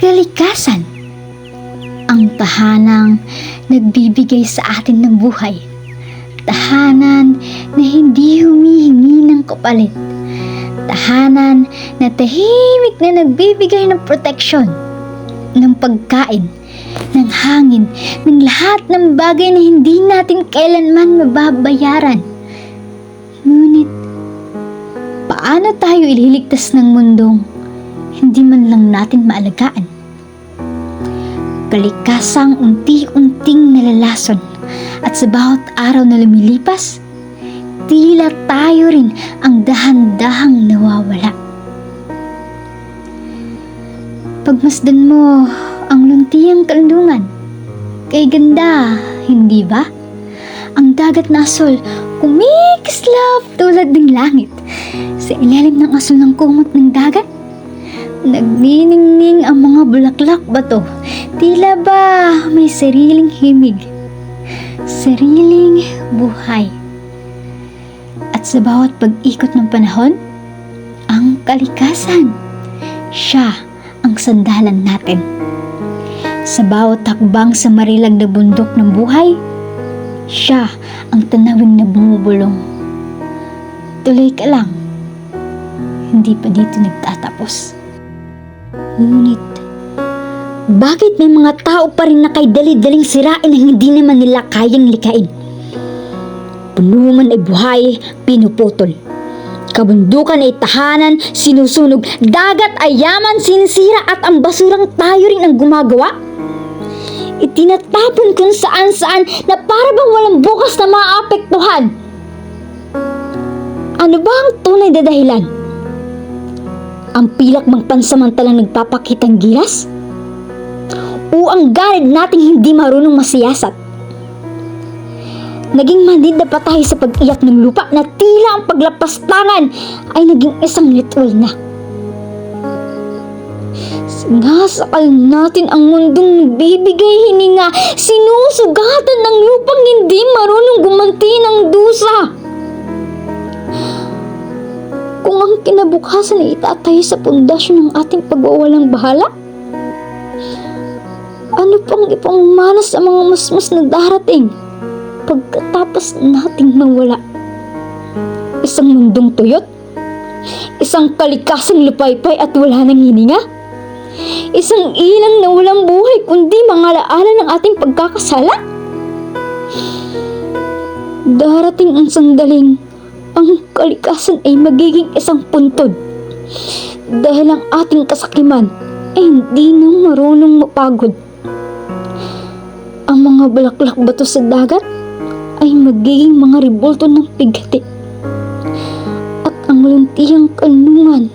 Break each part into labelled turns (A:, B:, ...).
A: Kalikasan, ang tahanang nagbibigay sa atin ng buhay. Tahanan na hindi humihingi ng kapalit. Tahanan na tahimik na nagbibigay ng proteksyon, ng pagkain, ng hangin, ng lahat ng bagay na hindi natin kailanman mababayaran. Ngunit, paano tayo ililigtas ng mundong hindi man lang natin maalagaan? Kalikasang unti-unting nalalason at sa bawat araw na lumilipas, tila tayo rin ang dahan-dahang nawawala. Pagmasdan mo ang luntiang kanlungan, kay ganda, hindi ba? Ang dagat na asol, kumikislap tulad ng langit. Sa ilalim ng asol ng kumot ng dagat, nagniningning ang mga bulaklak bato. Tila ba may sariling himig, sariling buhay. At sa bawat pag-ikot ng panahon, ang kalikasan, siya ang sandalan natin. Sa bawat hakbang sa marilag na bundok ng buhay, siya ang tanawin na bumubulong. Tuloy ka lang, hindi pa dito nagtatapos. Ngunit, bakit may mga tao pa rin na kay dali-daling sirain na hindi naman nila kayang likain? Puno man ay buhay, pinuputol. Kabundukan ay tahanan, sinusunog. Dagat ay yaman, sinisira, at ang basurang tayo rin ang gumagawa. Itinatapon kung saan-saan na para bang walang bukas na maapektuhan. Ano ba ang tunay na dahilan? Ang pilak bang pansamantalang nagpapakitang gilas? O ang galit nating hindi marunong masiyasat? Naging manida pa tayo sa pag-iyak ng lupa na tila ang paglapastangan ay naging isang ritual na. Sinasakal natin ang mundong bibigay hininga, sinusugatan ng lupang hindi marunong gumanti ng dusa. Kung ang kinabukasan ay itatayo sa pundasyon ng ating pagwawalang bahala, ano pang ipangmanas sa mga masmas na darating pagkatapos nating mawala? Isang mundong tuyot? Isang kalikasang lupaypay at wala nang hininga? Isang ilang na walang buhay kundi mga alaala ng ating pagkakasala? Darating ang sandaling ang kalikasan ay magiging isang puntod dahil ang ating kasakiman ay hindi na marunong mapagod. Ang mga bulaklak bato sa dagat ay magiging mga rebulto ng pigati. At ang luntihang kanlungan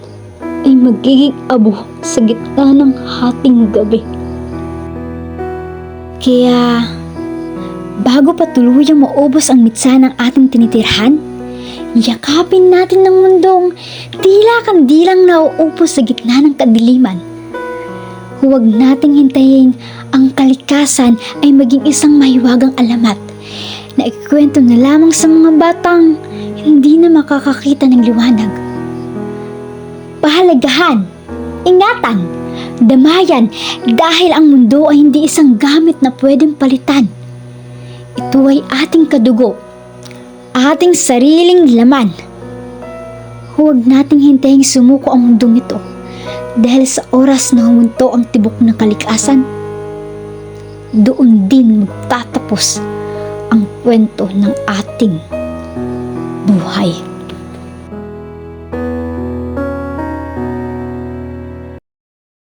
A: ay magiging abo sa gitna ng hating gabi. Kaya, bago pa tuluyang maubos ang mitsa ng ating tinitirhan, yakapin natin ng mundong tila kandilang nauupos sa gitna ng kadiliman. Huwag nating hintayin ang kalikasan ay maging isang mahiwagang alamat na ikwento na lamang sa mga batang hindi na makakakita ng liwanag. Pahalagahan, ingatan, damayan dahil ang mundo ay hindi isang gamit na pwedeng palitan. Ito ay ating kadugo, ating sariling laman. Huwag nating hintayin sumuko ang mundong ito dahil sa oras na humunto ang tibok ng kalikasan, doon din magtatapos ang kwento ng ating buhay.